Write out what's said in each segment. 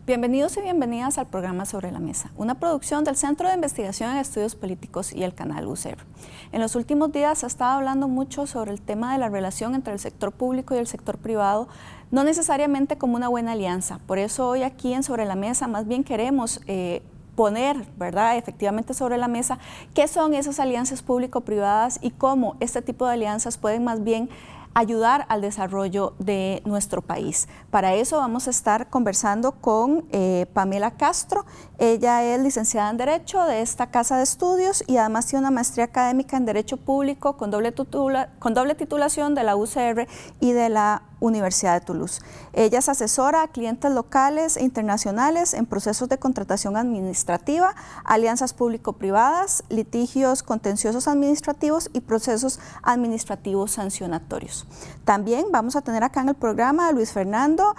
Bienvenidos y bienvenidas al programa Sobre la Mesa, una producción del Centro de Investigación en Estudios Políticos y el canal UCR. En los últimos días se ha estado hablando mucho sobre el tema de la relación entre el sector público y el sector privado, no necesariamente como una buena alianza. Por eso hoy aquí en Sobre la Mesa más bien queremos poner, ¿verdad?, efectivamente sobre la mesa qué son esas alianzas público-privadas y cómo este tipo de alianzas pueden más bien ayudar al desarrollo de nuestro país. Para eso vamos a estar conversando con Pamela Castro. Ella es licenciada en Derecho de esta casa de estudios y además tiene una maestría académica en Derecho Público con doble titulación de la UCR y de la Universidad de Toulouse. Ella es asesora a clientes locales e internacionales en procesos de contratación administrativa, alianzas público-privadas, litigios contenciosos administrativos y procesos administrativos sancionatorios. También vamos a tener acá en el programa a Luis Fernando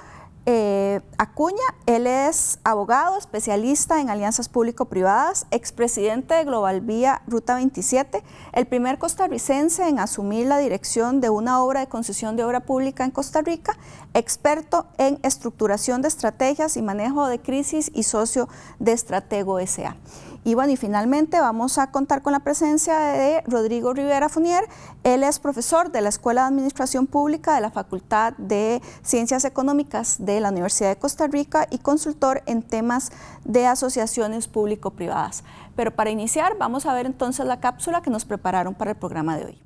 Acuña. Él es abogado, especialista en alianzas público-privadas, expresidente de Global Vía Ruta 27, el primer costarricense en asumir la dirección de una obra de concesión de obra pública en Costa Rica, experto en estructuración de estrategias y manejo de crisis y socio de Estratego S.A. Y bueno, y finalmente vamos a contar con la presencia de Rodrigo Rivera Funier. Él es profesor de la Escuela de Administración Pública de la Facultad de Ciencias Económicas de la Universidad de Costa Rica y consultor en temas de asociaciones público-privadas. Pero para iniciar, vamos a ver entonces la cápsula que nos prepararon para el programa de hoy.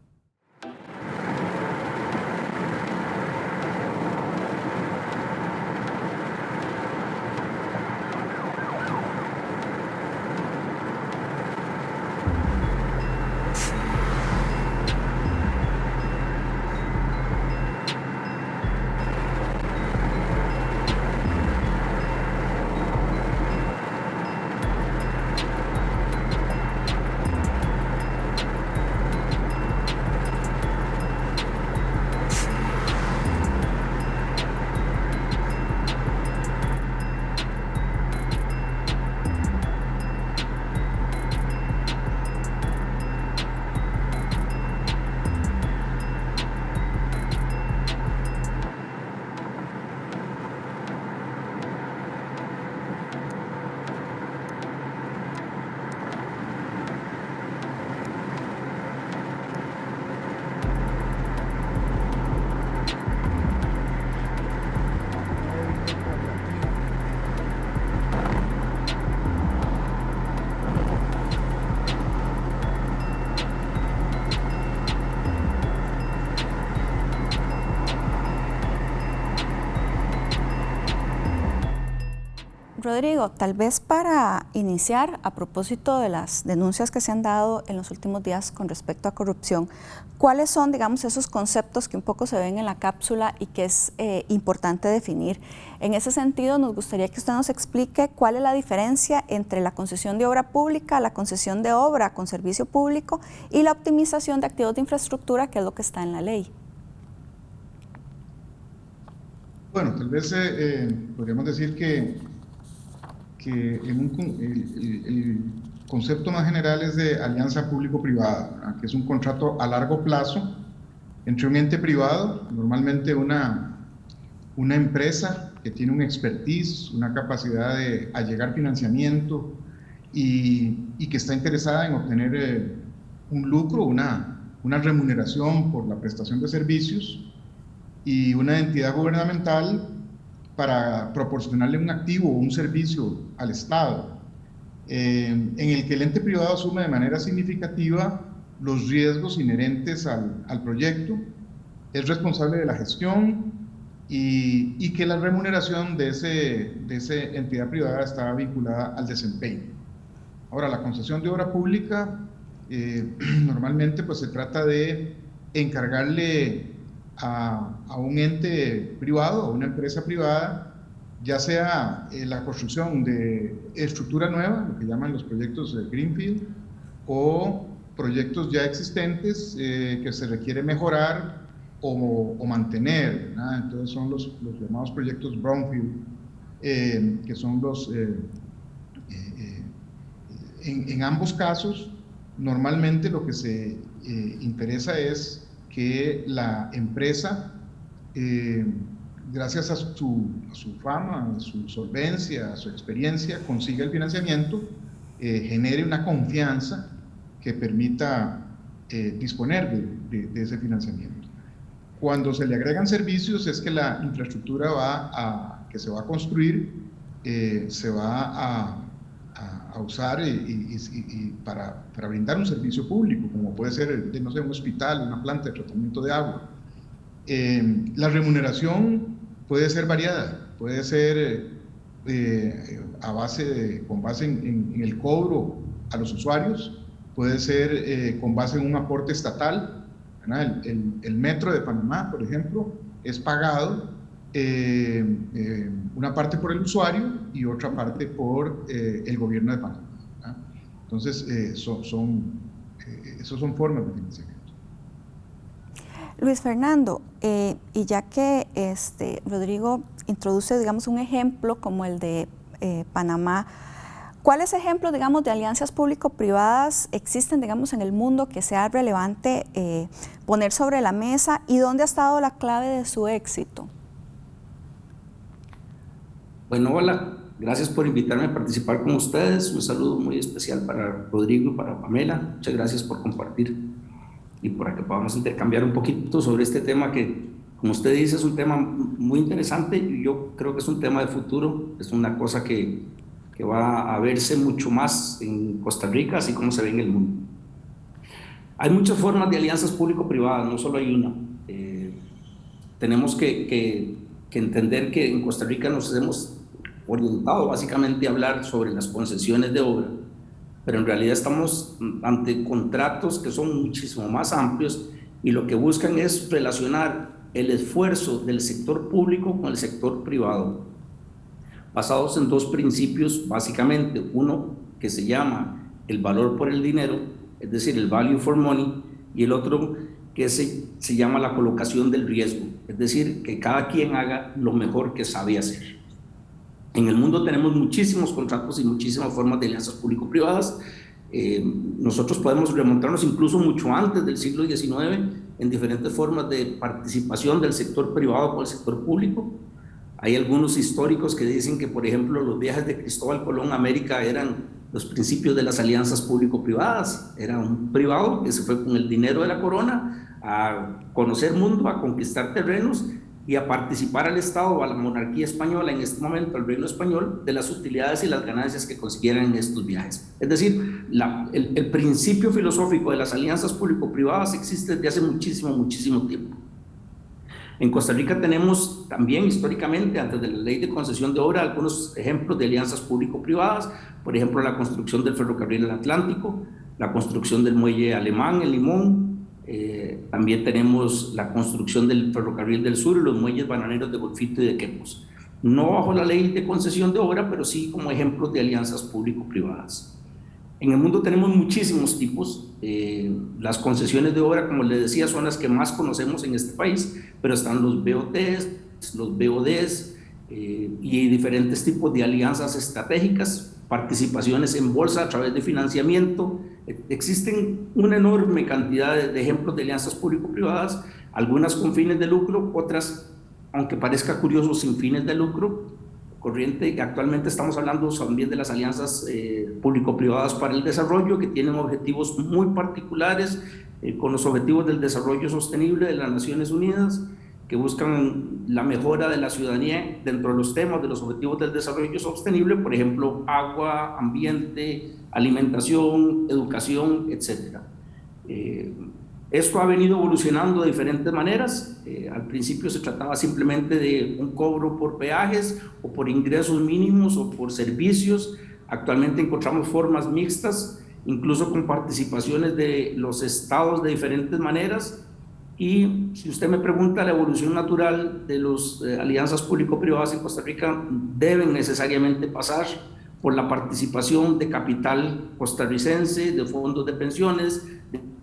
Rodrigo, tal vez para iniciar, a propósito de las denuncias que se han dado en los últimos días con respecto a corrupción, ¿cuáles son, digamos, esos conceptos que un poco se ven en la cápsula y que es importante definir? En ese sentido, nos gustaría que usted nos explique cuál es la diferencia entre la concesión de obra pública, la concesión de obra con servicio público y la optimización de activos de infraestructura, que es lo que está en la ley. Bueno, tal vez podríamos decir que el concepto más general es de alianza público-privada, que es un contrato a largo plazo entre un ente privado, normalmente una empresa que tiene un expertise, una capacidad de allegar financiamiento y que está interesada en obtener un lucro, una remuneración por la prestación de servicios, y una entidad gubernamental para proporcionarle un activo o un servicio al Estado, en el que el ente privado asume de manera significativa los riesgos inherentes al proyecto, es responsable de la gestión y que la remuneración de esa entidad privada está vinculada al desempeño. Ahora, la concesión de obra pública Normalmente pues se trata de encargarle a un ente privado, a una empresa privada, ya sea la construcción de estructura nueva, lo que llaman los proyectos de Greenfield, o proyectos ya existentes que se requiere mejorar o mantener, ¿verdad? Entonces son los llamados proyectos Brownfield, que son los... en ambos casos, normalmente lo que se interesa es que la empresa, gracias a su fama, a su solvencia, a su experiencia, consiga el financiamiento, genere una confianza que permita disponer de ese financiamiento. Cuando se le agregan servicios es que la infraestructura que se va a construir se va a usar para brindar un servicio público, como puede ser, no sé, un hospital, una planta de tratamiento de agua. La remuneración puede ser variada, puede ser con base en el cobro a los usuarios, puede ser con base en un aporte estatal, ¿verdad? El Metro de Panamá, por ejemplo, es pagado una parte por el usuario y otra parte por el gobierno de Panamá, ¿verdad? Entonces, esas son formas de financiamiento. Luis Fernando, y ya que Rodrigo introduce, digamos, un ejemplo como el de Panamá, ¿cuáles ejemplos, digamos, de alianzas público-privadas existen, digamos, en el mundo que sea relevante poner sobre la mesa, y dónde ha estado la clave de su éxito? Bueno, hola, gracias por invitarme a participar con ustedes. Un saludo muy especial para Rodrigo y para Pamela. Muchas gracias por compartir y para que podamos intercambiar un poquito sobre este tema que, como usted dice, es un tema muy interesante y yo creo que es un tema de futuro. Es una cosa que va a verse mucho más en Costa Rica, así como se ve en el mundo. Hay muchas formas de alianzas público-privadas, no solo hay una. Tenemos que entender que en Costa Rica nos hemos orientado básicamente a hablar sobre las concesiones de obra, pero en realidad estamos ante contratos que son muchísimo más amplios y lo que buscan es relacionar el esfuerzo del sector público con el sector privado, basados en dos principios básicamente. Uno que se llama el valor por el dinero, es decir, el value for money, y el otro que se llama la colocación del riesgo, es decir, que cada quien haga lo mejor que sabe hacer. En el mundo tenemos muchísimos contratos y muchísimas formas de alianzas público-privadas. Nosotros podemos remontarnos incluso mucho antes del siglo XIX en diferentes formas de participación del sector privado con el sector público. Hay algunos históricos que dicen que, por ejemplo, los viajes de Cristóbal Colón a América eran los principios de las alianzas público-privadas. Era un privado que se fue con el dinero de la corona a conocer mundo, a conquistar terrenos y a participar al Estado o a la monarquía española, en este momento al reino español, de las utilidades y las ganancias que consiguieran en estos viajes. Es decir, el principio filosófico de las alianzas público-privadas existe desde hace muchísimo tiempo. En Costa Rica tenemos también históricamente, antes de la ley de concesión de obra, algunos ejemplos de alianzas público-privadas, por ejemplo, la construcción del ferrocarril del Atlántico, la construcción del muelle alemán en Limón, también tenemos la construcción del ferrocarril del sur y los muelles bananeros de Golfito y de Quepos. No bajo la ley de concesión de obra, pero sí como ejemplos de alianzas público-privadas. En el mundo tenemos muchísimos tipos. Las concesiones de obra, como les decía, son las que más conocemos en este país, pero están los BOTs, los BODs y diferentes tipos de alianzas estratégicas, participaciones en bolsa a través de financiamiento. Existen una enorme cantidad de ejemplos de alianzas público-privadas, algunas con fines de lucro, otras, aunque parezca curioso, sin fines de lucro. Corriente, actualmente estamos hablando también de las alianzas público-privadas para el desarrollo, que tienen objetivos muy particulares, con los objetivos del desarrollo sostenible de las Naciones Unidas, que buscan la mejora de la ciudadanía dentro de los temas de los objetivos del desarrollo sostenible, por ejemplo, agua, ambiente, alimentación, educación, etc. Esto ha venido evolucionando de diferentes maneras. Al principio se trataba simplemente de un cobro por peajes o por ingresos mínimos o por servicios. Actualmente encontramos formas mixtas incluso con participaciones de los estados de diferentes maneras. Y si usted me pregunta, la evolución natural de las alianzas público-privadas en Costa Rica deben necesariamente pasar por la participación de capital costarricense, de fondos de pensiones,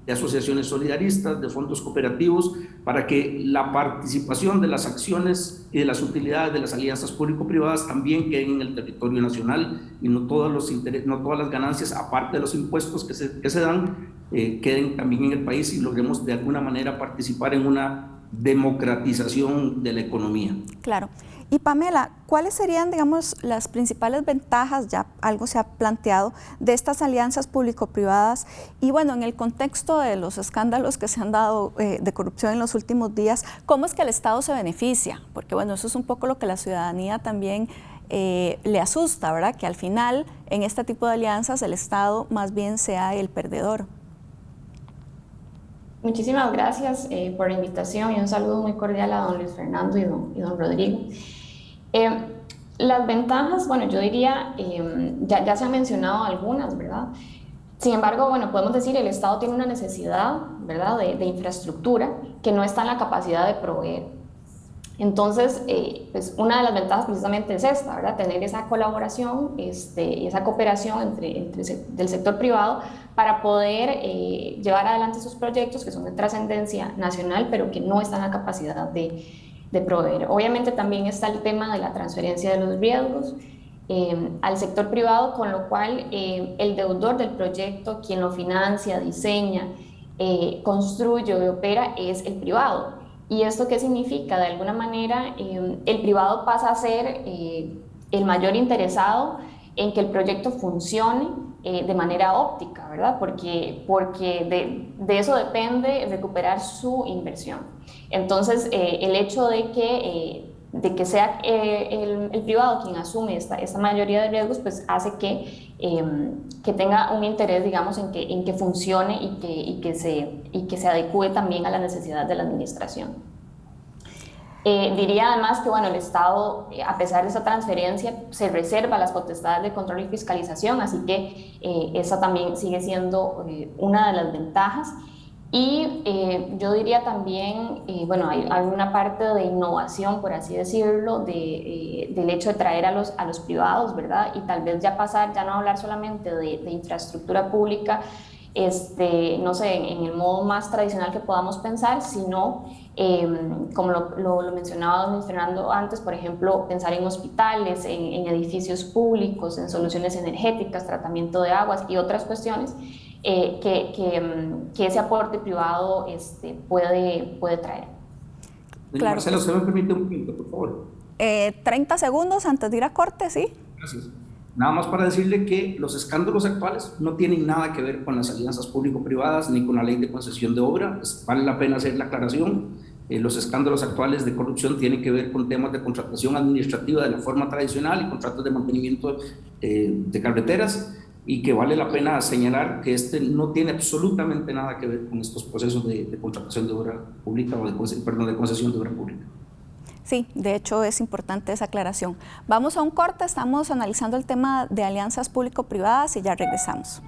de asociaciones solidaristas, de fondos cooperativos, para que la participación de las acciones y de las utilidades de las alianzas público-privadas también queden en el territorio nacional y no todas las ganancias, aparte de los impuestos que se dan, queden también en el país y logremos de alguna manera participar en una democratización de la economía. Claro. Y Pamela, ¿cuáles serían, digamos, las principales ventajas, ya algo se ha planteado, de estas alianzas público-privadas? Y bueno, en el contexto de los escándalos que se han dado de corrupción en los últimos días, ¿cómo es que el Estado se beneficia? Porque bueno, eso es un poco lo que la ciudadanía también le asusta, ¿verdad? Que al final, en este tipo de alianzas, el Estado más bien sea el perdedor. Muchísimas gracias por la invitación y un saludo muy cordial a don Luis Fernando y don Rodrigo. Las ventajas, bueno, yo diría, ya se han mencionado algunas, ¿verdad? Sin embargo, bueno, podemos decir el Estado tiene una necesidad, ¿verdad?, de infraestructura que no está en la capacidad de proveer. Entonces, pues una de las ventajas precisamente es esta, ¿verdad?, tener esa colaboración y esa cooperación del sector privado para poder llevar adelante esos proyectos que son de trascendencia nacional, pero que no están en la capacidad de proveer. Obviamente también está el tema de la transferencia de los riesgos al sector privado, con lo cual el deudor del proyecto, quien lo financia, diseña, construye y opera, es el privado. ¿Y esto qué significa? De alguna manera, el privado pasa a ser el mayor interesado en que el proyecto funcione de manera óptica, ¿verdad? Porque de eso depende recuperar su inversión. Entonces, el hecho de que sea el privado quien asume esta mayoría de riesgos, pues hace que tenga un interés, digamos, en que funcione y que se adecue también a la necesidad de la administración. Diría además que, bueno, el Estado, a pesar de esa transferencia, se reserva las potestades de control y fiscalización, así que esa también sigue siendo una de las ventajas. Y yo diría también, bueno, hay una parte de innovación, por así decirlo, del hecho de traer a los privados, ¿verdad? Y tal vez ya no hablar solamente de infraestructura pública, no sé, en el modo más tradicional que podamos pensar, sino, como lo mencionaba don Fernando antes, por ejemplo, pensar en hospitales, en edificios públicos, en soluciones energéticas, tratamiento de aguas y otras cuestiones que ese aporte privado puede traer. Claro. Marcela, ¿usted me permite un minuto, por favor? 30 segundos antes de ir a corte, ¿sí? Gracias. Nada más para decirle que los escándalos actuales no tienen nada que ver con las alianzas público-privadas ni con la ley de concesión de obra. Vale la pena hacer la aclaración. Los escándalos actuales de corrupción tienen que ver con temas de contratación administrativa de la forma tradicional y contratos de mantenimiento de carreteras, y que vale la pena señalar que no tiene absolutamente nada que ver con estos procesos de contratación de obra pública o de concesión de obra pública. Sí, de hecho es importante esa aclaración. Vamos a un corte, estamos analizando el tema de alianzas público-privadas y ya regresamos.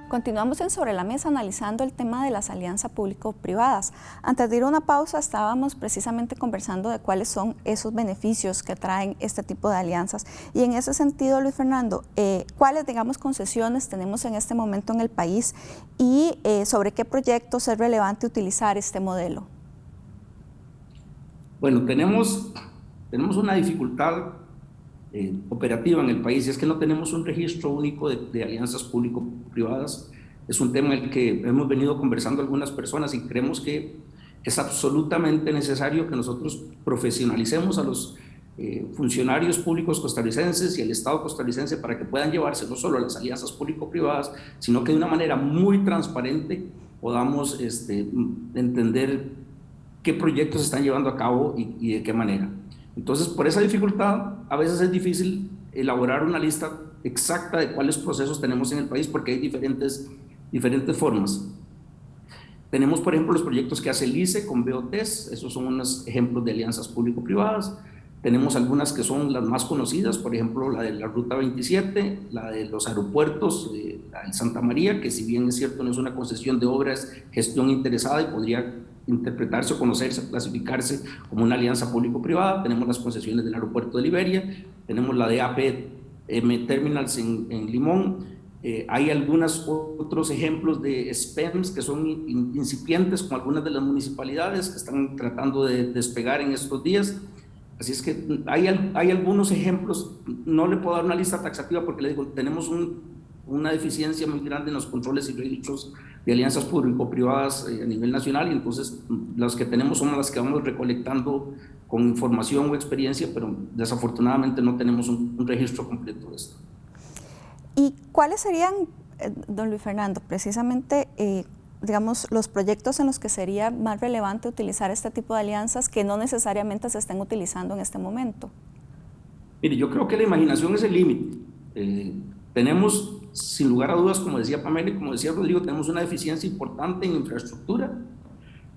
Continuamos en Sobre la Mesa analizando el tema de las alianzas público-privadas. Antes de ir a una pausa estábamos precisamente conversando de cuáles son esos beneficios que traen este tipo de alianzas. Y en ese sentido, Luis Fernando, ¿cuáles, digamos, concesiones tenemos en este momento en el país y sobre qué proyectos es relevante utilizar este modelo? Bueno, tenemos una dificultad operativa en el país, y es que no tenemos un registro único de alianzas público-privadas. Es un tema en el que hemos venido conversando algunas personas y creemos que es absolutamente necesario que nosotros profesionalicemos a los funcionarios públicos costarricenses y el Estado costarricense para que puedan llevarse no solo a las alianzas público-privadas, sino que de una manera muy transparente podamos entender qué proyectos se están llevando a cabo y de qué manera. Entonces, por esa dificultad, a veces es difícil elaborar una lista exacta de cuáles procesos tenemos en el país, porque hay diferentes formas. Tenemos, por ejemplo, los proyectos que hace el ICE con BOTs, esos son unos ejemplos de alianzas público-privadas. Tenemos algunas que son las más conocidas, por ejemplo, la de la Ruta 27, la de los aeropuertos, la de Santa María, que si bien es cierto no es una concesión de obras, gestión interesada y podría interpretarse o conocerse, clasificarse como una alianza público-privada. Tenemos las concesiones del aeropuerto de Liberia, tenemos la de APM Terminals en Limón. Hay algunos otros ejemplos de SPEMs que son incipientes, como algunas de las municipalidades que están tratando de despegar en estos días. Así es que hay algunos ejemplos. No le puedo dar una lista taxativa porque le digo, tenemos una deficiencia muy grande en los controles y registros de alianzas público-privadas a nivel nacional, y entonces las que tenemos son las que vamos recolectando con información o experiencia, pero desafortunadamente no tenemos un registro completo de esto. ¿Y cuáles serían, don Luis Fernando, precisamente, digamos, los proyectos en los que sería más relevante utilizar este tipo de alianzas que no necesariamente se estén utilizando en este momento? Mire, yo creo que la imaginación es el límite. Tenemos, sin lugar a dudas, como decía Pamela y como decía Rodrigo, tenemos una deficiencia importante en infraestructura,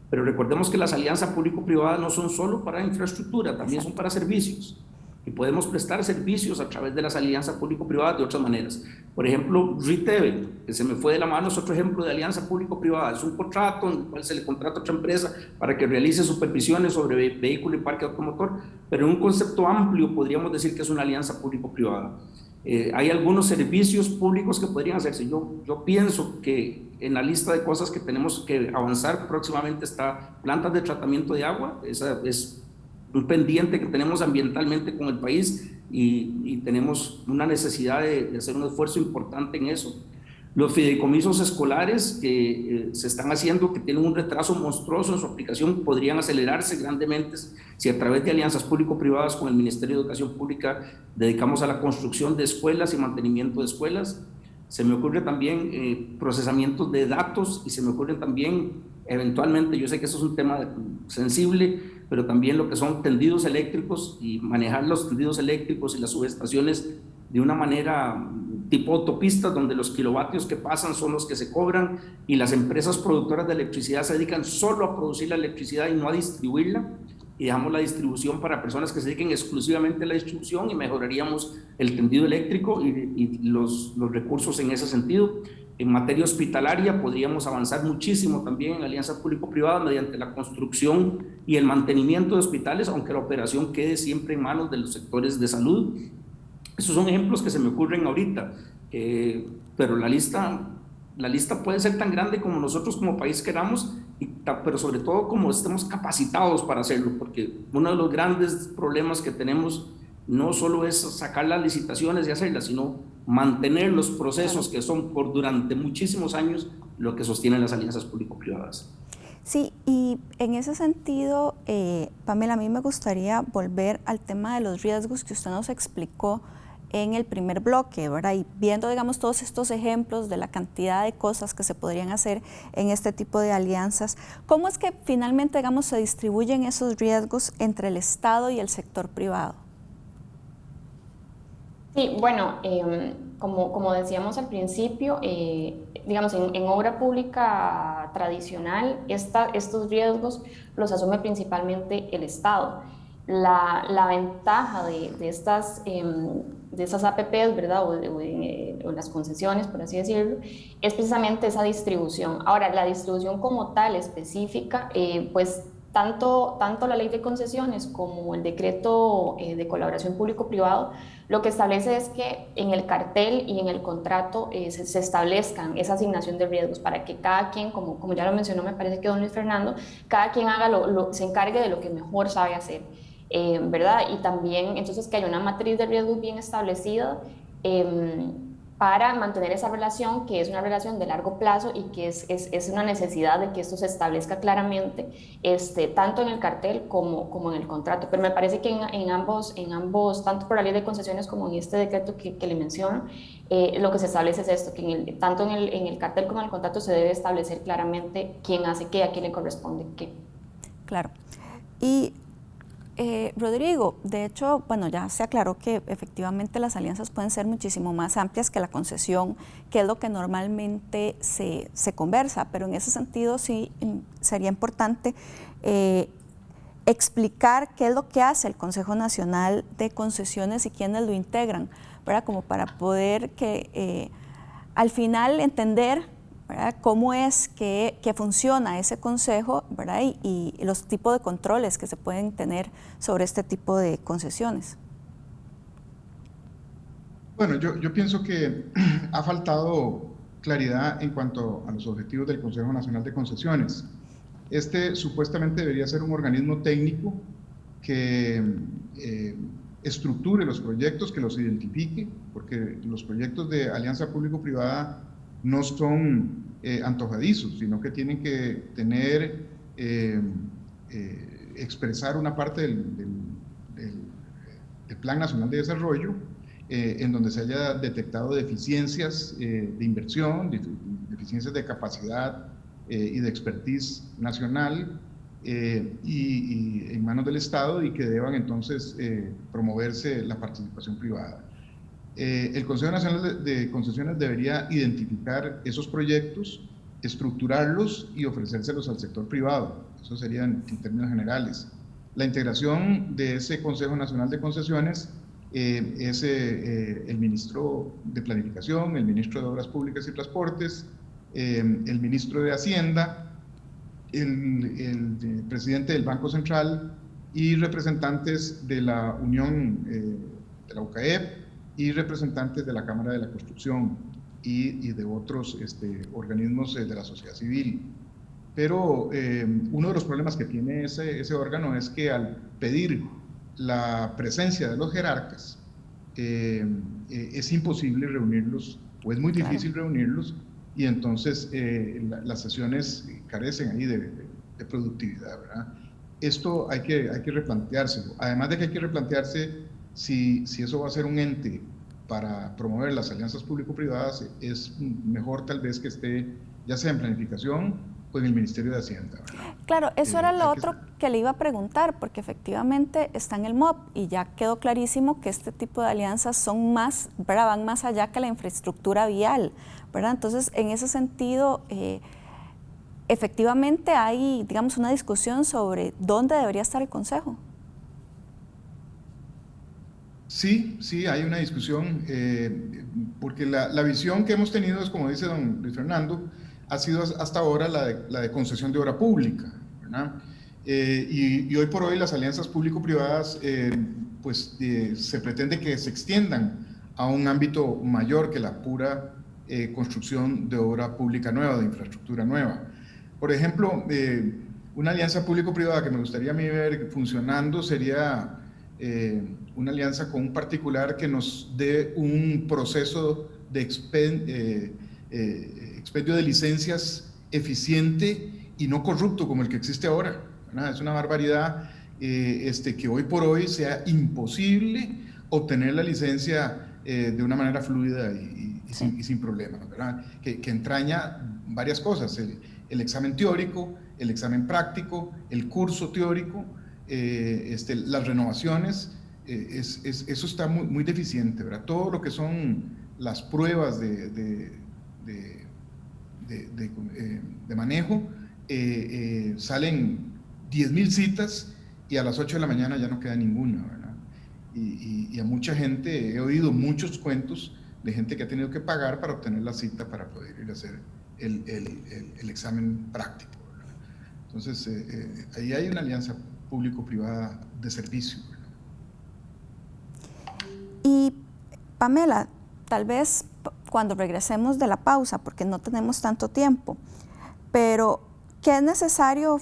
pero recordemos que las alianzas público-privadas no son solo para infraestructura, también son para servicios. Y podemos prestar servicios a través de las alianzas público-privadas de otras maneras. Por ejemplo, RITEVE, que se me fue de la mano, es otro ejemplo de alianza público-privada. Es un contrato en el cual se le contrata a otra empresa para que realice supervisiones sobre vehículo y parque automotor, pero en un concepto amplio podríamos decir que es una alianza público-privada. Hay algunos servicios públicos que podrían hacerse. Yo pienso que en la lista de cosas que tenemos que avanzar próximamente está plantas de tratamiento de agua. Esa es un pendiente que tenemos ambientalmente con el país y tenemos una necesidad de hacer un esfuerzo importante en eso. Los fideicomisos escolares que se están haciendo, que tienen un retraso monstruoso en su aplicación, podrían acelerarse grandemente si a través de alianzas público-privadas con el Ministerio de Educación Pública dedicamos a la construcción de escuelas y mantenimiento de escuelas. Se me ocurre también procesamientos de datos y se me ocurren también eventualmente, yo sé que eso es un tema sensible, pero también lo que son tendidos eléctricos y manejar los tendidos eléctricos y las subestaciones de una manera tipo autopistas, donde los kilovatios que pasan son los que se cobran y las empresas productoras de electricidad se dedican solo a producir la electricidad y no a distribuirla, y dejamos la distribución para personas que se dediquen exclusivamente a la distribución, y mejoraríamos el tendido eléctrico y los recursos en ese sentido. En materia hospitalaria podríamos avanzar muchísimo también en alianza público-privada mediante la construcción y el mantenimiento de hospitales, aunque la operación quede siempre en manos de los sectores de salud. Esos son ejemplos que se me ocurren ahorita, pero la lista puede ser tan grande como nosotros como país queramos, pero sobre todo como estemos capacitados para hacerlo, porque uno de los grandes problemas que tenemos no solo es sacar las licitaciones y hacerlas, sino mantener los procesos que son por durante muchísimos años lo que sostienen las alianzas público-privadas. Sí, y en ese sentido, Pamela, a mí me gustaría volver al tema de los riesgos que usted nos explicó en el primer bloque, ¿verdad? Y viendo, digamos, todos estos ejemplos de la cantidad de cosas que se podrían hacer en este tipo de alianzas, ¿cómo es que finalmente, digamos, se distribuyen esos riesgos entre el Estado y el sector privado? Sí, bueno, como decíamos al principio, digamos, en obra pública tradicional, estos riesgos los asume principalmente el Estado. La ventaja de estas APPs, ¿verdad? O las concesiones, por así decirlo, es precisamente esa distribución. Ahora, la distribución como tal específica, pues tanto la ley de concesiones como el decreto de colaboración público-privado, lo que establece es que en el cartel y en el contrato se establezcan esa asignación de riesgos para que cada quien, como ya lo mencionó, me parece que don Luis Fernando, cada quien se encargue de lo que mejor sabe hacer. ¿Verdad? Y también entonces que haya una matriz de riesgos bien establecida para mantener esa relación, que es una relación de largo plazo y que es una necesidad de que esto se establezca claramente, tanto en el cartel como en el contrato. Pero me parece que en ambos, tanto por la ley de concesiones como en este decreto que le menciono, lo que se establece es esto, que tanto en el cartel como en el contrato se debe establecer claramente quién hace qué, a quién le corresponde qué. Claro. Y Rodrigo, de hecho, bueno, ya se aclaró que efectivamente las alianzas pueden ser muchísimo más amplias que la concesión, que es lo que normalmente se conversa, pero en ese sentido sí sería importante explicar qué es lo que hace el Consejo Nacional de Concesiones y quiénes lo integran, ¿verdad? Como para poder al final entender, ¿verdad?, cómo es que funciona ese consejo, ¿verdad?, y los tipos de controles que se pueden tener sobre este tipo de concesiones. Bueno, yo pienso que ha faltado claridad en cuanto a los objetivos del Consejo Nacional de Concesiones. Este supuestamente debería ser un organismo técnico que estructure los proyectos, que los identifique, porque los proyectos de alianza público-privada no son antojadizos, sino que tienen que tener, expresar una parte del Plan Nacional de Desarrollo, en donde se haya detectado deficiencias de inversión, deficiencias de capacidad y de expertise nacional y en manos del Estado, y que deban entonces promoverse la participación privada. El Consejo Nacional de Concesiones debería identificar esos proyectos, estructurarlos y ofrecérselos al sector privado. Eso sería en términos generales. La integración de ese Consejo Nacional de Concesiones es el ministro de Planificación, el ministro de Obras Públicas y Transportes, el ministro de Hacienda, el presidente del Banco Central y representantes de la Unión de la UCAEP y representantes de la Cámara de la Construcción y de otros organismos de la sociedad civil. Pero uno de los problemas que tiene ese órgano es que al pedir la presencia de los jerarcas, es imposible reunirlos, o es muy difícil reunirlos, y entonces las sesiones carecen ahí de productividad, ¿verdad? Esto hay que replanteárselo. Además de que hay que replantearse si eso va a ser un ente para promover las alianzas público-privadas, es mejor tal vez que esté ya sea en planificación o en el Ministerio de Hacienda, ¿verdad? Claro, eso era lo otro que le iba a preguntar, porque efectivamente está en el MOP y ya quedó clarísimo que este tipo de alianzas son más, ¿verdad?, van más allá que la infraestructura vial, ¿verdad? Entonces, en ese sentido, efectivamente hay, digamos, una discusión sobre dónde debería estar el Consejo. Sí, hay una discusión, porque la visión que hemos tenido es, como dice don Luis Fernando, ha sido hasta ahora la de concesión de obra pública, ¿verdad? Y hoy por hoy las alianzas público-privadas se pretende que se extiendan a un ámbito mayor que la pura construcción de obra pública nueva, de infraestructura nueva. Por ejemplo, una alianza público-privada que me gustaría a mí ver funcionando sería una alianza con un particular que nos dé un proceso de expendio de licencias eficiente y no corrupto como el que existe ahora, ¿verdad? Es una barbaridad que hoy por hoy sea imposible obtener la licencia de una manera fluida y sin problemas, ¿verdad? Que entraña varias cosas, el examen teórico, el examen práctico, el curso teórico, las renovaciones, eso está muy deficiente, ¿verdad? Todo lo que son las pruebas de manejo, salen 10.000 citas y a las 8 de la mañana ya no queda ninguna, ¿verdad? Y a mucha gente, he oído muchos cuentos de gente que ha tenido que pagar para obtener la cita para poder ir a hacer el examen práctico, ¿verdad? Entonces, ahí hay una alianza público-privada de servicio, ¿verdad? Y Pamela, tal vez cuando regresemos de la pausa, porque no tenemos tanto tiempo, pero ¿qué es necesario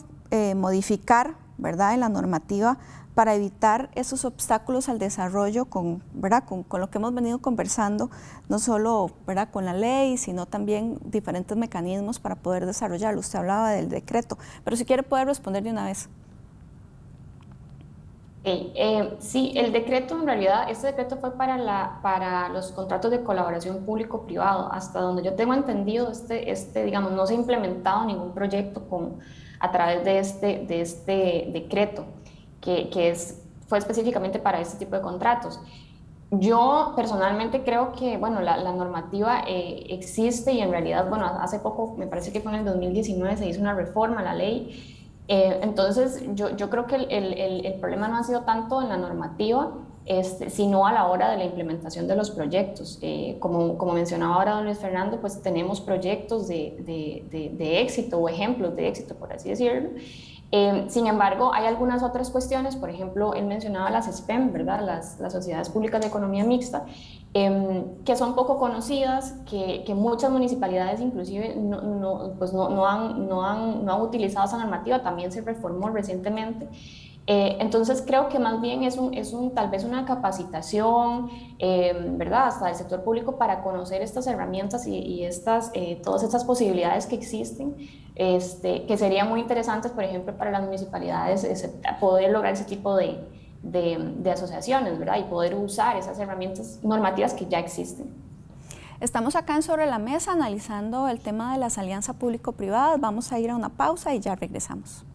modificar, ¿verdad?, en la normativa para evitar esos obstáculos al desarrollo ¿verdad?, con lo que hemos venido conversando, no solo, ¿verdad?, con la ley, sino también diferentes mecanismos para poder desarrollarlo? Usted hablaba del decreto, pero si quiere poder responder de una vez. Sí, el decreto, en realidad, este decreto fue para los contratos de colaboración público-privado. Hasta donde yo tengo entendido, digamos, no se ha implementado ningún proyecto a través de este decreto, que es fue específicamente para este tipo de contratos. Yo personalmente creo que, bueno, la normativa existe y en realidad, bueno, hace poco, me parece que fue en el 2019, se hizo una reforma a la ley. Entonces, yo creo que el problema no ha sido tanto en la normativa, sino a la hora de la implementación de los proyectos. Como mencionaba ahora don Luis Fernando, pues tenemos proyectos de éxito o ejemplos de éxito, por así decirlo. Sin embargo, hay algunas otras cuestiones, por ejemplo, él mencionaba las SPEM, ¿verdad? Las Sociedades Públicas de Economía Mixta, que son poco conocidas, que muchas municipalidades inclusive no han utilizado esa normativa, también se reformó recientemente. Entonces creo que más bien tal vez una capacitación, ¿verdad? Hasta del sector público para conocer estas herramientas y todas estas posibilidades que existen, que serían muy interesantes, por ejemplo, para las municipalidades, poder lograr ese tipo de asociaciones, ¿verdad? Y poder usar esas herramientas normativas que ya existen. Estamos acá en Sobre la Mesa analizando el tema de las alianzas público-privadas. Vamos a ir a una pausa y ya regresamos.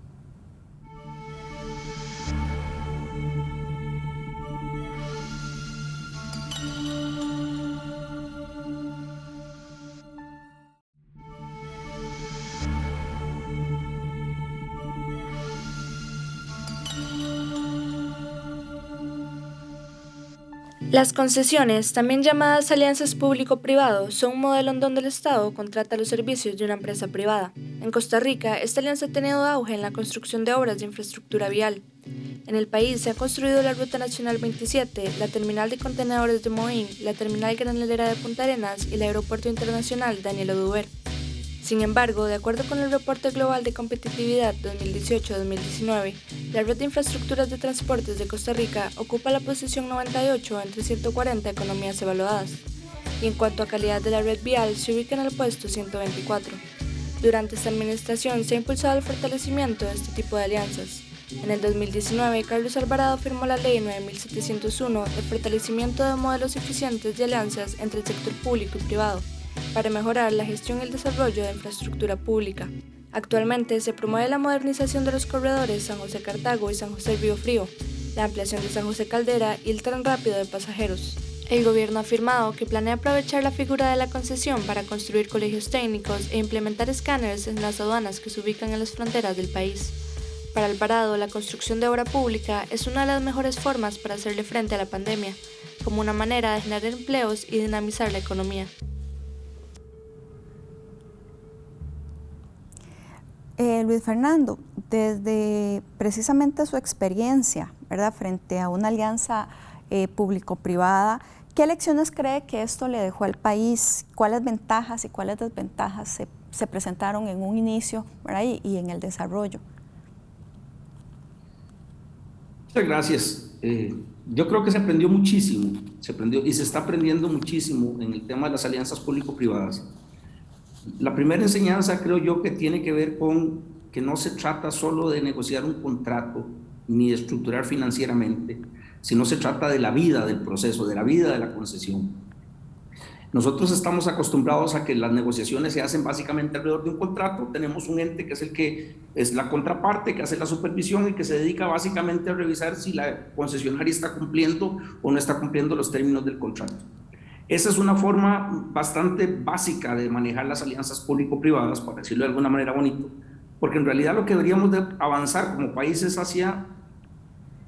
Las concesiones, también llamadas alianzas público-privado, son un modelo en donde el Estado contrata los servicios de una empresa privada. En Costa Rica, esta alianza ha tenido auge en la construcción de obras de infraestructura vial. En el país se ha construido la Ruta Nacional 27, la Terminal de Contenedores de Moín, la Terminal Granelera de Punta Arenas y el Aeropuerto Internacional Daniel Oduber. Sin embargo, de acuerdo con el Reporte Global de Competitividad 2018-2019, la red de infraestructuras de transportes de Costa Rica ocupa la posición 98 entre 140 economías evaluadas, y en cuanto a calidad de la red vial se ubica en el puesto 124. Durante esta administración se ha impulsado el fortalecimiento de este tipo de alianzas. En el 2019, Carlos Alvarado firmó la Ley 9701 de fortalecimiento de modelos eficientes de alianzas entre el sector público y privado, para mejorar la gestión y el desarrollo de infraestructura pública. Actualmente se promueve la modernización de los corredores San José-Cartago y San José-Río Frío, la ampliación de San José-Caldera y el tren rápido de pasajeros. El gobierno ha afirmado que planea aprovechar la figura de la concesión para construir colegios técnicos e implementar escáneres en las aduanas que se ubican en las fronteras del país. Para Alvarado, la construcción de obra pública es una de las mejores formas para hacerle frente a la pandemia, como una manera de generar empleos y dinamizar la economía. Luis Fernando, desde precisamente su experiencia, ¿verdad?, frente a una alianza público-privada, ¿qué lecciones cree que esto le dejó al país? ¿Cuáles ventajas y cuáles desventajas se presentaron en un inicio, ¿verdad?, y en el desarrollo? Muchas gracias. Yo creo que se aprendió muchísimo, y se está aprendiendo muchísimo en el tema de las alianzas público-privadas. La primera enseñanza creo yo que tiene que ver con que no se trata solo de negociar un contrato ni de estructurar financieramente, sino se trata de la vida del proceso, de la vida de la concesión. Nosotros estamos acostumbrados a que las negociaciones se hacen básicamente alrededor de un contrato. Tenemos un ente que es el que es la contraparte, que hace la supervisión y que se dedica básicamente a revisar si la concesionaria está cumpliendo o no está cumpliendo los términos del contrato. Esa es una forma bastante básica de manejar las alianzas público-privadas, por decirlo de alguna manera bonito, porque en realidad lo que deberíamos de avanzar como país es hacia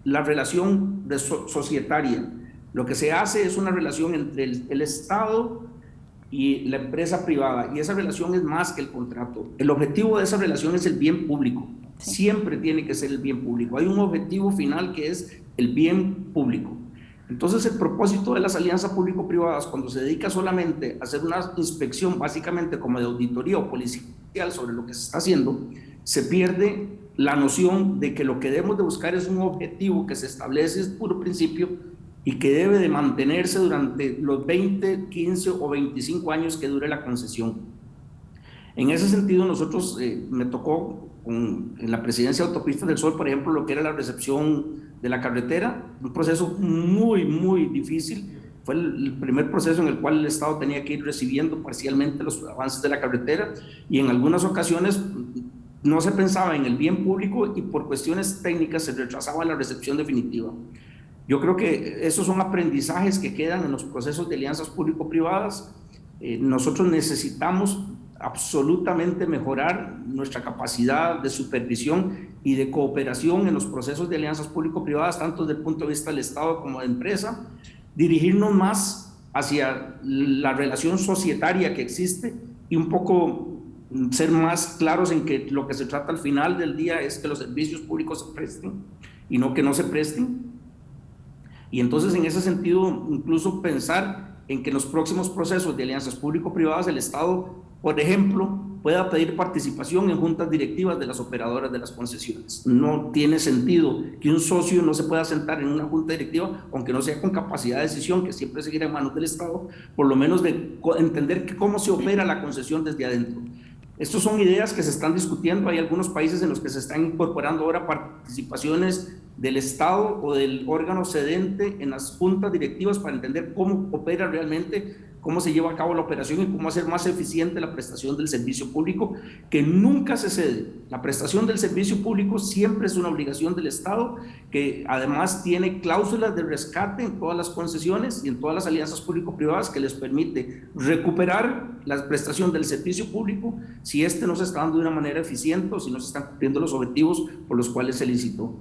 la relación societaria. Lo que se hace es una relación entre el Estado y la empresa privada, y esa relación es más que el contrato. El objetivo de esa relación es el bien público. Sí. Siempre tiene que ser el bien público. Hay un objetivo final que es el bien público. Entonces, el propósito de las alianzas público-privadas, cuando se dedica solamente a hacer una inspección básicamente como de auditoría o policial sobre lo que se está haciendo, se pierde la noción de que lo que debemos de buscar es un objetivo que se establece desde puro principio y que debe de mantenerse durante los 20, 15 o 25 años que dure la concesión. En ese sentido, nosotros, me tocó en la presidencia de Autopistas del Sol, por ejemplo, lo que era la recepción de la carretera, un proceso muy, muy difícil. Fue el primer proceso en el cual el Estado tenía que ir recibiendo parcialmente los avances de la carretera, y en algunas ocasiones no se pensaba en el bien público y por cuestiones técnicas se retrasaba la recepción definitiva. Yo creo que esos son aprendizajes que quedan en los procesos de alianzas público-privadas. Nosotros necesitamos absolutamente mejorar nuestra capacidad de supervisión y de cooperación en los procesos de alianzas público-privadas, tanto desde el punto de vista del Estado como de empresa, dirigirnos más hacia la relación societaria que existe y un poco ser más claros en que lo que se trata al final del día es que los servicios públicos se presten y no que no se presten. Y entonces, en ese sentido, incluso pensar en que en los próximos procesos de alianzas público-privadas el Estado, por ejemplo, pueda pedir participación en juntas directivas de las operadoras de las concesiones. No tiene sentido que un socio no se pueda sentar en una junta directiva, aunque no sea con capacidad de decisión, que siempre seguirá en manos del Estado, por lo menos de entender cómo se opera la concesión desde adentro. Estas son ideas que se están discutiendo. Hay algunos países en los que se están incorporando ahora participaciones del Estado o del órgano cedente en las juntas directivas para entender cómo opera realmente, cómo se lleva a cabo la operación y cómo hacer más eficiente la prestación del servicio público, que nunca se cede. La prestación del servicio público siempre es una obligación del Estado, que además tiene cláusulas de rescate en todas las concesiones y en todas las alianzas público-privadas que les permite recuperar la prestación del servicio público si este no se está dando de una manera eficiente o si no se están cumpliendo los objetivos por los cuales se licitó.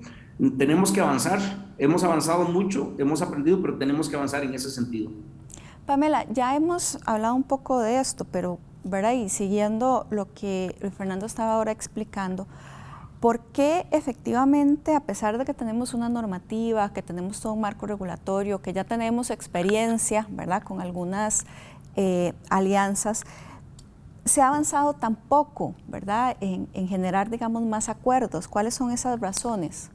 Tenemos que avanzar, hemos avanzado mucho, hemos aprendido, pero tenemos que avanzar en ese sentido. Pamela, ya hemos hablado un poco de esto, pero ¿verdad? Y siguiendo lo que Fernando estaba ahora explicando, ¿por qué efectivamente, a pesar de que tenemos una normativa, que tenemos todo un marco regulatorio, que ya tenemos experiencia, ¿verdad? Con algunas alianzas, se ha avanzado tan poco, ¿verdad? En generar, digamos, más acuerdos? ¿Cuáles son esas razones?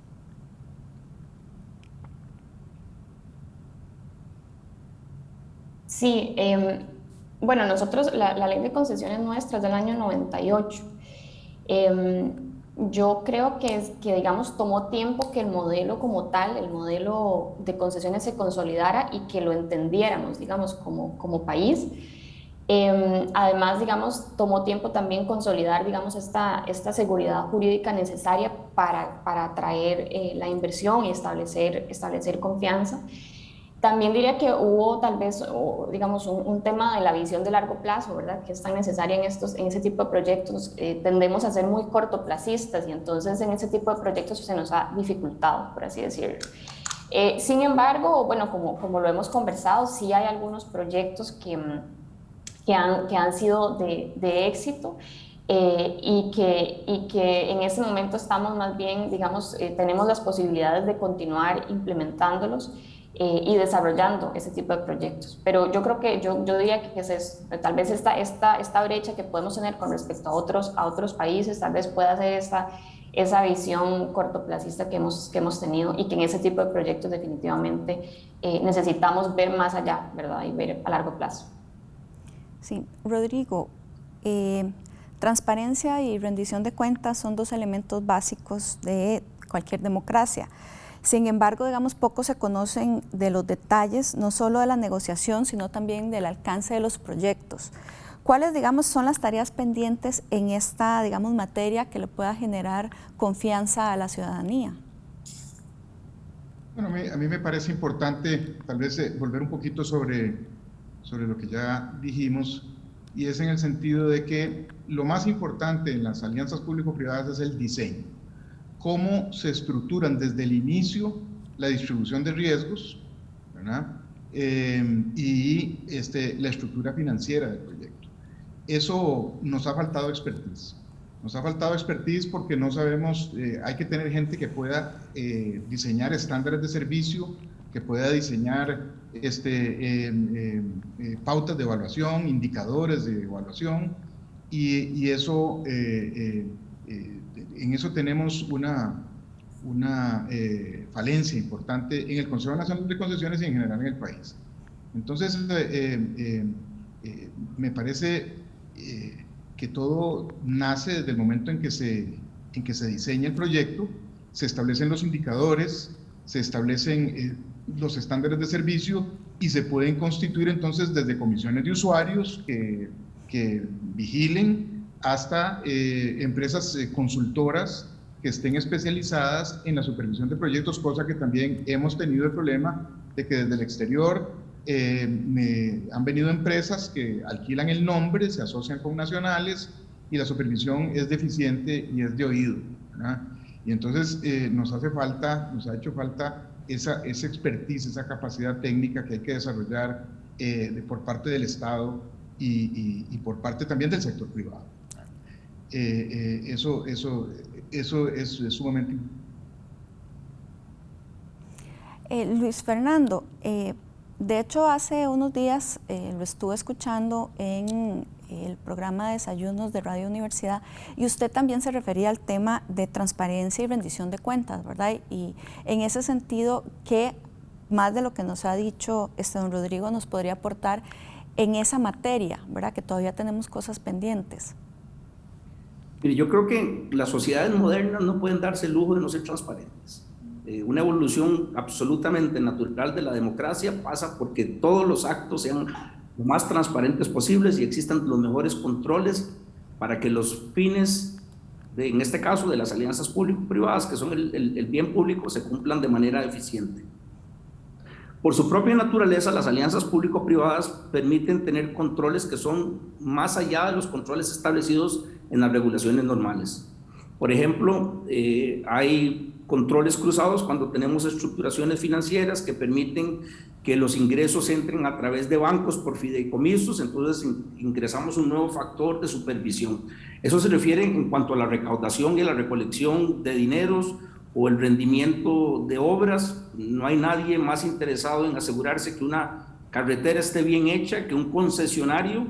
Sí, bueno, nosotros, la ley de concesiones nuestra es del año 98. Yo creo que, digamos, tomó tiempo que el modelo como tal, el modelo de concesiones se consolidara y que lo entendiéramos, digamos, como país. Además, digamos, tomó tiempo también consolidar, digamos, esta seguridad jurídica necesaria para atraer la inversión y establecer confianza. También diría que hubo tal vez, digamos, un tema de la visión de largo plazo, ¿verdad? Que es tan necesaria en ese tipo de proyectos. Tendemos a ser muy cortoplacistas y entonces en ese tipo de proyectos se nos ha dificultado, por así decirlo. Sin embargo, bueno, como lo hemos conversado, sí hay algunos proyectos que han sido de éxito y que en este momento estamos más bien, digamos, tenemos las posibilidades de continuar implementándolos y desarrollando ese tipo de proyectos. Pero yo creo que yo diría que tal vez esta brecha que podemos tener con respecto a otros países, tal vez pueda ser esa visión cortoplacista que hemos tenido y que en ese tipo de proyectos definitivamente necesitamos ver más allá, ¿verdad? Y ver a largo plazo. Sí, Rodrigo, transparencia y rendición de cuentas son dos elementos básicos de cualquier democracia. Sin embargo, digamos, poco se conocen de los detalles, no solo de la negociación, sino también del alcance de los proyectos. ¿Cuáles, digamos, son las tareas pendientes en esta, digamos, materia que le pueda generar confianza a la ciudadanía? Bueno, a mí me parece importante tal vez volver un poquito sobre lo que ya dijimos, y es en el sentido de que lo más importante en las alianzas público-privadas es el diseño. Cómo se estructuran desde el inicio la distribución de riesgos, ¿verdad? Y la estructura financiera del proyecto. Eso nos ha faltado expertise. Nos ha faltado expertise porque no sabemos, hay que tener gente que pueda diseñar estándares de servicio, que pueda diseñar pautas de evaluación, indicadores de evaluación, y eso, en eso tenemos una falencia importante en el Consejo Nacional de Concesiones y en general en el país. Entonces, me parece que todo nace desde el momento en que se diseña el proyecto, se establecen los indicadores, se establecen los estándares de servicio y se pueden constituir entonces desde comisiones de usuarios que vigilen hasta empresas consultoras que estén especializadas en la supervisión de proyectos, cosa que también hemos tenido el problema de que desde el exterior han venido empresas que alquilan el nombre, se asocian con nacionales y la supervisión es deficiente y es de oído, ¿verdad? Y entonces nos ha hecho falta esa expertise, esa capacidad técnica que hay que desarrollar por parte del Estado y por parte también del sector privado. Eso es sumamente importante. Luis Fernando, de hecho hace unos días lo estuve escuchando en el programa de Desayunos de Radio Universidad y usted también se refería al tema de transparencia y rendición de cuentas, ¿verdad? Y en ese sentido, ¿qué más de lo que nos ha dicho don Rodrigo nos podría aportar en esa materia, ¿verdad? Que todavía tenemos cosas pendientes. Mire, yo creo que las sociedades modernas no pueden darse el lujo de no ser transparentes. Una evolución absolutamente natural de la democracia pasa porque todos los actos sean lo más transparentes posibles y existan los mejores controles para que los fines, en este caso de las alianzas público-privadas, que son el bien público, se cumplan de manera eficiente. Por su propia naturaleza, las alianzas público-privadas permiten tener controles que son más allá de los controles establecidos en las regulaciones normales. Por ejemplo, hay controles cruzados cuando tenemos estructuraciones financieras que permiten que los ingresos entren a través de bancos por fideicomisos, entonces ingresamos un nuevo factor de supervisión. Eso se refiere en cuanto a la recaudación y la recolección de dineros o el rendimiento de obras. No hay nadie más interesado en asegurarse que una carretera esté bien hecha que un concesionario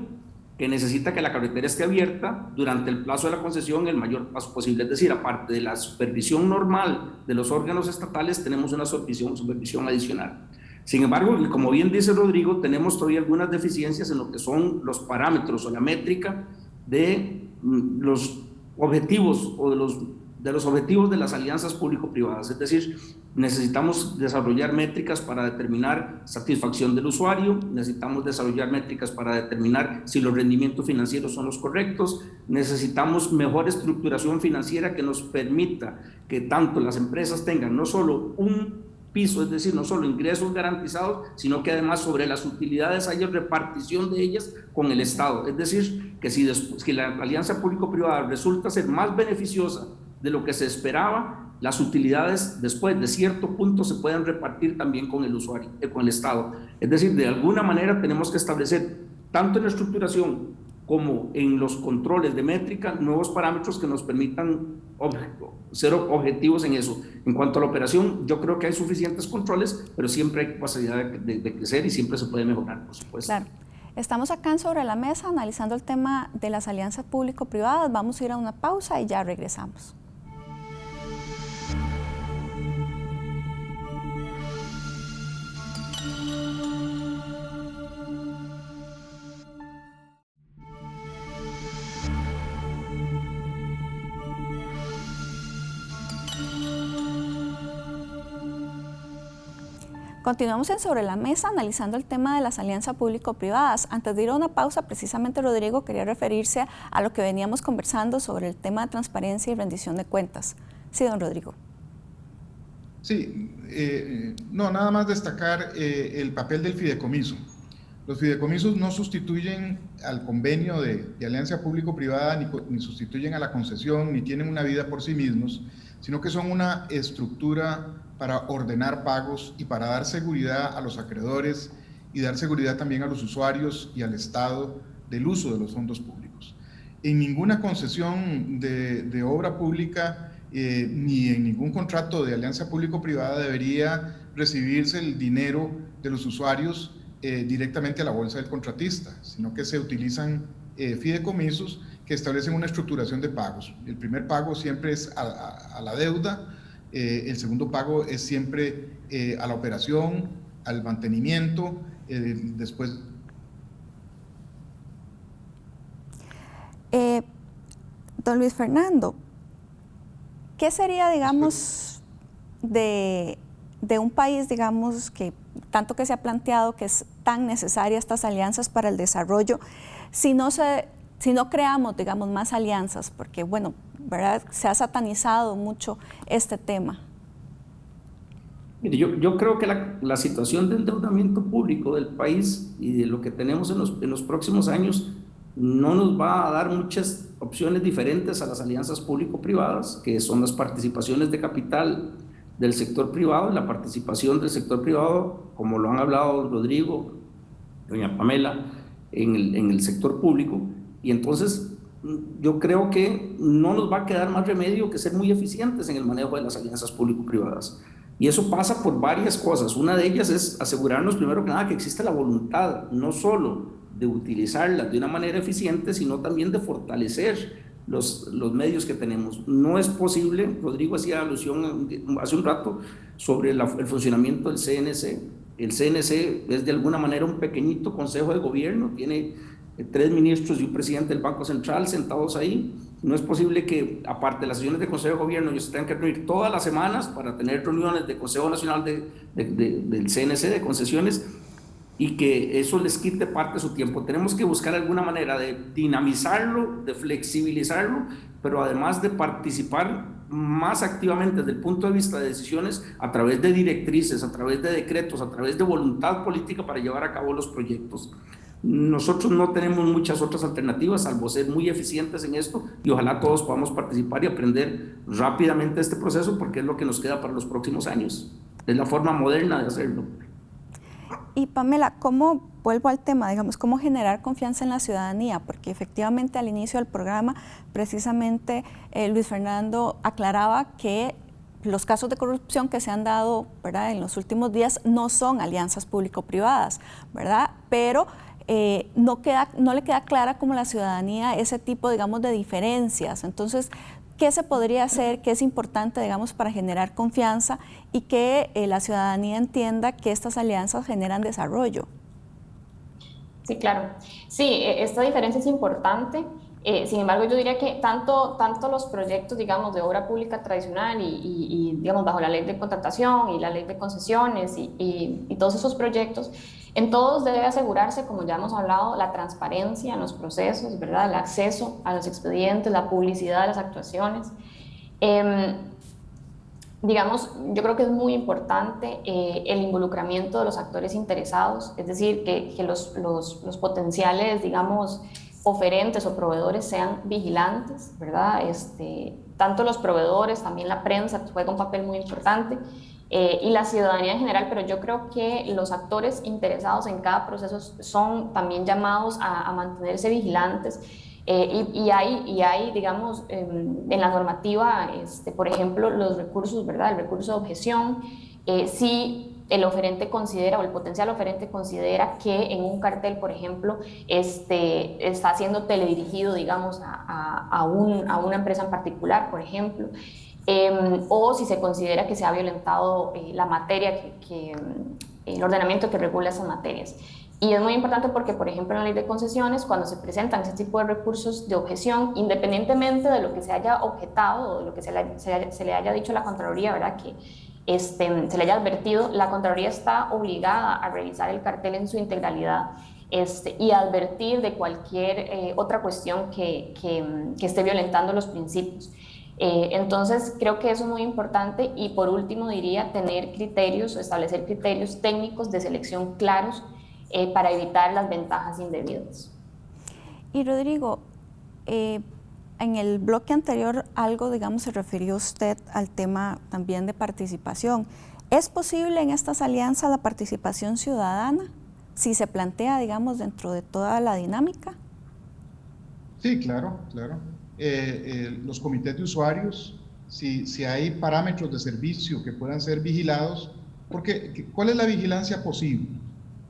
que necesita que la carretera esté abierta durante el plazo de la concesión el mayor plazo posible. Es decir, aparte de la supervisión normal de los órganos estatales, tenemos una supervisión adicional. Sin embargo, como bien dice Rodrigo, tenemos todavía algunas deficiencias en lo que son los parámetros o la métrica de los objetivos o de los objetivos de las alianzas público-privadas. Es decir, necesitamos desarrollar métricas para determinar satisfacción del usuario, necesitamos desarrollar métricas para determinar si los rendimientos financieros son los correctos, necesitamos mejor estructuración financiera que nos permita que tanto las empresas tengan no solo un piso, es decir, no solo ingresos garantizados, sino que además sobre las utilidades haya repartición de ellas con el Estado. Es decir, que si la alianza público-privada resulta ser más beneficiosa de lo que se esperaba, las utilidades después de cierto punto se pueden repartir también con el usuario, con el Estado. Es decir, de alguna manera tenemos que establecer, tanto en la estructuración como en los controles de métrica, nuevos parámetros que nos permitan ser objetivos en eso. En cuanto a la operación, yo creo que hay suficientes controles, pero siempre hay capacidad de crecer y siempre se puede mejorar, por supuesto. Claro. Estamos acá en Sobre la Mesa analizando el tema de las alianzas público-privadas. Vamos a ir a una pausa y ya regresamos. Continuamos en Sobre la Mesa analizando el tema de las alianzas público-privadas. Antes de ir a una pausa, precisamente Rodrigo quería referirse a lo que veníamos conversando sobre el tema de transparencia y rendición de cuentas. Sí, don Rodrigo. Sí, no, nada más destacar el papel del fideicomiso. Los fideicomisos no sustituyen al convenio de alianza público-privada, ni sustituyen a la concesión, ni tienen una vida por sí mismos, sino que son una estructura para ordenar pagos y para dar seguridad a los acreedores y dar seguridad también a los usuarios y al Estado del uso de los fondos públicos. En ninguna concesión de obra pública ni en ningún contrato de alianza público-privada debería recibirse el dinero de los usuarios directamente a la bolsa del contratista, sino que se utilizan fideicomisos que establecen una estructuración de pagos. El primer pago siempre es a la deuda, el segundo pago es siempre a la operación, al mantenimiento, después. Don Luis Fernando, ¿qué sería, digamos, de un país, digamos, que se ha planteado que es tan necesaria estas alianzas para el desarrollo, si no se si no creamos, digamos, más alianzas, porque, bueno, ¿verdad? Se ha satanizado mucho este tema. Mire, yo creo que la situación del endeudamiento público del país y de lo que tenemos en los próximos años no nos va a dar muchas opciones diferentes a las alianzas público-privadas, que son las participaciones de capital del sector privado, la participación del sector privado, como lo han hablado don Rodrigo, doña Pamela, en el sector público. Y entonces yo creo que no nos va a quedar más remedio que ser muy eficientes en el manejo de las alianzas público-privadas. Y eso pasa por varias cosas. Una de ellas es asegurarnos primero que nada que existe la voluntad, no solo de utilizarlas de una manera eficiente, sino también de fortalecer los medios que tenemos. No es posible, Rodrigo hacía alusión hace un rato sobre el funcionamiento del CNC. El CNC es de alguna manera un pequeñito consejo de gobierno, tiene 3 ministros y un presidente del Banco Central sentados ahí. No es posible que, aparte de las sesiones de Consejo de Gobierno, ellos se tengan que reunir todas las semanas para tener reuniones de Consejo Nacional del CNC, de concesiones, y que eso les quite parte de su tiempo. Tenemos que buscar alguna manera de dinamizarlo, de flexibilizarlo, pero además de participar más activamente desde el punto de vista de decisiones a través de directrices, a través de decretos, a través de voluntad política para llevar a cabo los proyectos. Nosotros no tenemos muchas otras alternativas salvo ser muy eficientes en esto, y ojalá todos podamos participar y aprender rápidamente este proceso, porque es lo que nos queda para los próximos años. Es la forma moderna de hacerlo. Y Pamela, ¿cómo, vuelvo al tema, digamos, cómo generar confianza en la ciudadanía? Porque efectivamente al inicio del programa, precisamente Luis Fernando aclaraba que los casos de corrupción que se han dado, ¿verdad?, en los últimos días no son alianzas público-privadas, ¿verdad? Pero no le queda clara como la ciudadanía ese tipo, digamos, de diferencias. Entonces, ¿qué se podría hacer? ¿Qué es importante, digamos, para generar confianza y que la ciudadanía entienda que estas alianzas generan desarrollo? Sí, claro. Sí, esta diferencia es importante. Sin embargo, yo diría que tanto los proyectos, digamos, de obra pública tradicional y digamos, bajo la ley de contratación y la ley de concesiones y todos esos proyectos, en todos debe asegurarse, como ya hemos hablado, la transparencia en los procesos, ¿verdad? El acceso a los expedientes, la publicidad de las actuaciones. Digamos, yo creo que es muy importante el involucramiento de los actores interesados, es decir, que los potenciales, digamos, oferentes o proveedores sean vigilantes, ¿verdad? Tanto los proveedores, también la prensa juega un papel muy importante, y la ciudadanía en general, pero yo creo que los actores interesados en cada proceso son también llamados a mantenerse vigilantes. Y hay, digamos, en la normativa, por ejemplo, los recursos, ¿verdad? El recurso de objeción, si el oferente considera o el potencial oferente considera que en un cartel, por ejemplo, está siendo teledirigido, digamos, a una empresa en particular, por ejemplo, o si se considera que se ha violentado la materia, el ordenamiento que regula esas materias. Y es muy importante porque, por ejemplo, en la ley de concesiones, cuando se presentan ese tipo de recursos de objeción, independientemente de lo que se haya objetado o de lo que se le haya dicho a la Contraloría, ¿verdad?, que se le haya advertido, la Contraloría está obligada a revisar el cartel en su integralidad y advertir de cualquier otra cuestión que esté violentando los principios. Entonces creo que eso es muy importante. Y por último diría tener criterios, establecer criterios técnicos de selección claros para evitar las ventajas indebidas. Y Rodrigo, en el bloque anterior algo, digamos, se refirió usted al tema también de participación. ¿Es posible en estas alianzas la participación ciudadana si se plantea, digamos, dentro de toda la dinámica? Sí, claro, claro. Los comités de usuarios, si hay parámetros de servicio que puedan ser vigilados, porque ¿cuál es la vigilancia posible?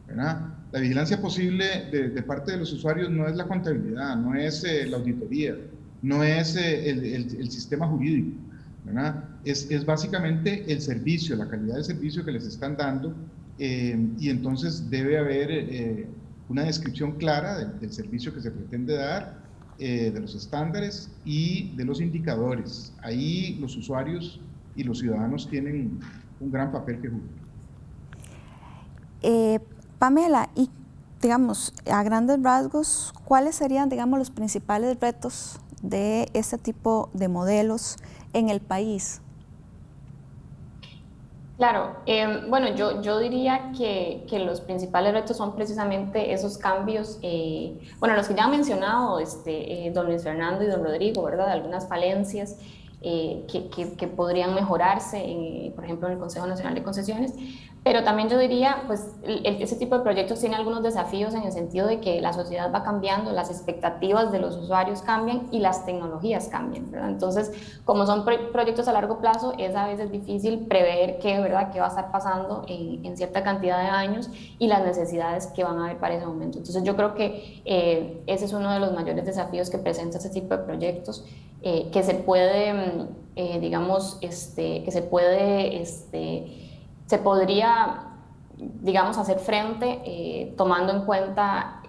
¿Verdad? La vigilancia posible de parte de los usuarios no es la contabilidad, no es la auditoría, no es el sistema jurídico, ¿verdad? Es básicamente el servicio, la calidad del servicio que les están dando, y entonces debe haber una descripción clara del servicio que se pretende dar, de los estándares y de los indicadores. Ahí los usuarios y los ciudadanos tienen un gran papel que jugar. Pamela, ¿y digamos, a grandes rasgos, ¿cuáles serían, digamos, los principales retos de este tipo de modelos en el país? Claro, bueno, yo diría que los principales retos son precisamente esos cambios, bueno, los que ya han mencionado don Luis Fernando y don Rodrigo, ¿verdad? Algunas falencias que podrían mejorarse, por ejemplo, en el Consejo Nacional de Concesiones, pero también yo diría, pues, ese tipo de proyectos tiene algunos desafíos en el sentido de que la sociedad va cambiando, las expectativas de los usuarios cambian y las tecnologías cambian, ¿verdad? Entonces, como son proyectos a largo plazo, es a veces difícil prever qué va a estar pasando en cierta cantidad de años y las necesidades que van a haber para ese momento. Entonces, yo creo que ese es uno de los mayores desafíos que presenta este tipo de proyectos, que se puede, digamos, se podría, digamos, hacer frente tomando en cuenta,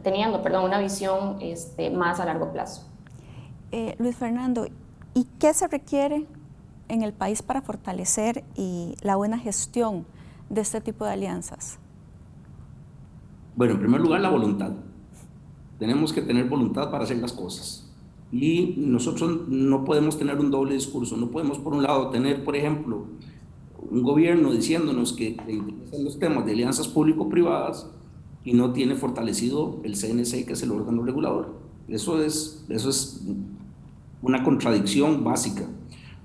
teniendo una visión más a largo plazo. Luis Fernando, ¿y qué se requiere en el país para fortalecer la buena gestión de este tipo de alianzas? Bueno, en primer lugar, la voluntad. Tenemos que tener voluntad para hacer las cosas. Y nosotros no podemos tener un doble discurso. No podemos, por un lado, tener, por ejemplo, un gobierno diciéndonos que le interesan los temas de alianzas público-privadas y no tiene fortalecido el CNC, que es el órgano regulador. Eso es una contradicción básica.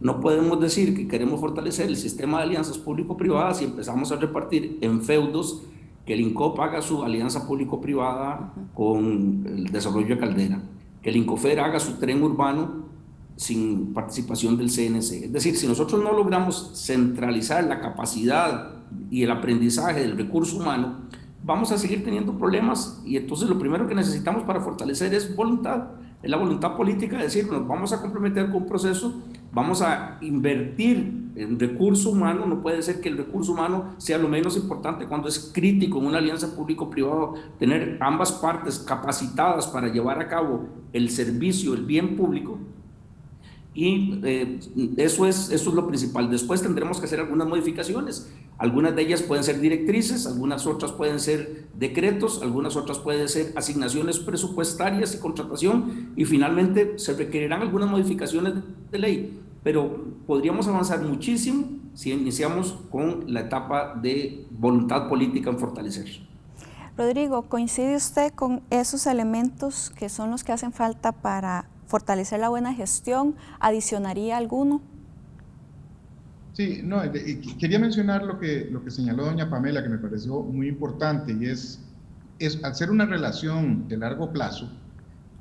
No podemos decir que queremos fortalecer el sistema de alianzas público-privadas y empezamos a repartir en feudos que el INCOP haga su alianza público-privada con el desarrollo de Caldera, que el INCOFER haga su tren urbano sin participación del CNC. Es decir, si nosotros no logramos centralizar la capacidad y el aprendizaje del recurso humano, vamos a seguir teniendo problemas, y entonces lo primero que necesitamos para fortalecer es voluntad, es la voluntad política de decir, nos vamos a comprometer con un proceso, vamos a invertir en recurso humano. No puede ser que el recurso humano sea lo menos importante cuando es crítico en una alianza público-privada, tener ambas partes capacitadas para llevar a cabo el servicio, el bien público. Y eso es lo principal. Después tendremos que hacer algunas modificaciones. Algunas de ellas pueden ser directrices, algunas otras pueden ser decretos, algunas otras pueden ser asignaciones presupuestarias y contratación, y finalmente se requerirán algunas modificaciones de ley. Pero podríamos avanzar muchísimo si iniciamos con la etapa de voluntad política en fortalecer. Rodrigo, ¿coincide usted con esos elementos que son los que hacen falta para fortalecer la buena gestión? ¿Adicionaría alguno? Sí, no, quería mencionar lo que señaló doña Pamela, que me pareció muy importante, y es hacer una relación de largo plazo,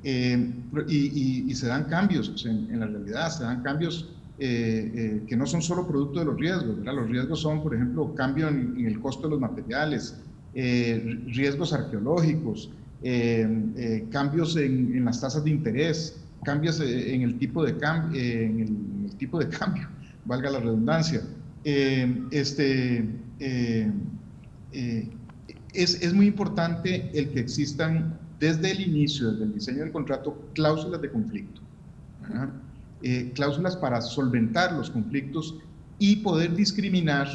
y se dan cambios en la realidad, se dan cambios que no son solo producto de los riesgos, ¿verdad? Los riesgos son, por ejemplo, cambio en el costo de los materiales, riesgos arqueológicos, cambios en las tasas de interés, cambios en el tipo de cambio, valga la redundancia. Es muy importante el que existan desde el inicio, desde el diseño del contrato, cláusulas de conflicto, ¿verdad? Cláusulas para solventar los conflictos y poder discriminar,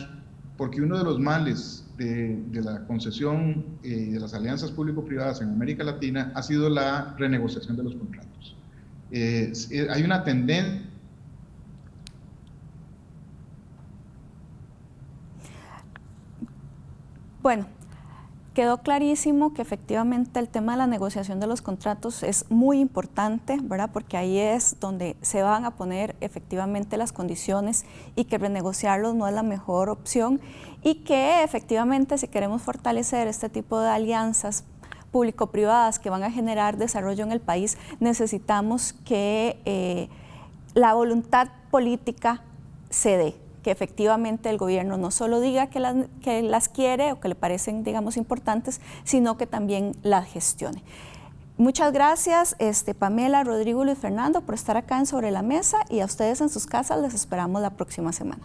porque uno de los males de la concesión de las alianzas público-privadas en América Latina ha sido la renegociación de los contratos. Hay una tendencia. Bueno, quedó clarísimo que efectivamente el tema de la negociación de los contratos es muy importante, ¿verdad? Porque ahí es donde se van a poner efectivamente las condiciones, y que renegociarlos no es la mejor opción, y que efectivamente, si queremos fortalecer este tipo de alianzas público-privadas que van a generar desarrollo en el país, necesitamos que la voluntad política se dé, que efectivamente el gobierno no solo diga que las quiere o que le parecen, digamos, importantes, sino que también las gestione. Muchas gracias, Pamela, Rodrigo y Luis Fernando, por estar acá en Sobre la Mesa, y a ustedes en sus casas les esperamos la próxima semana.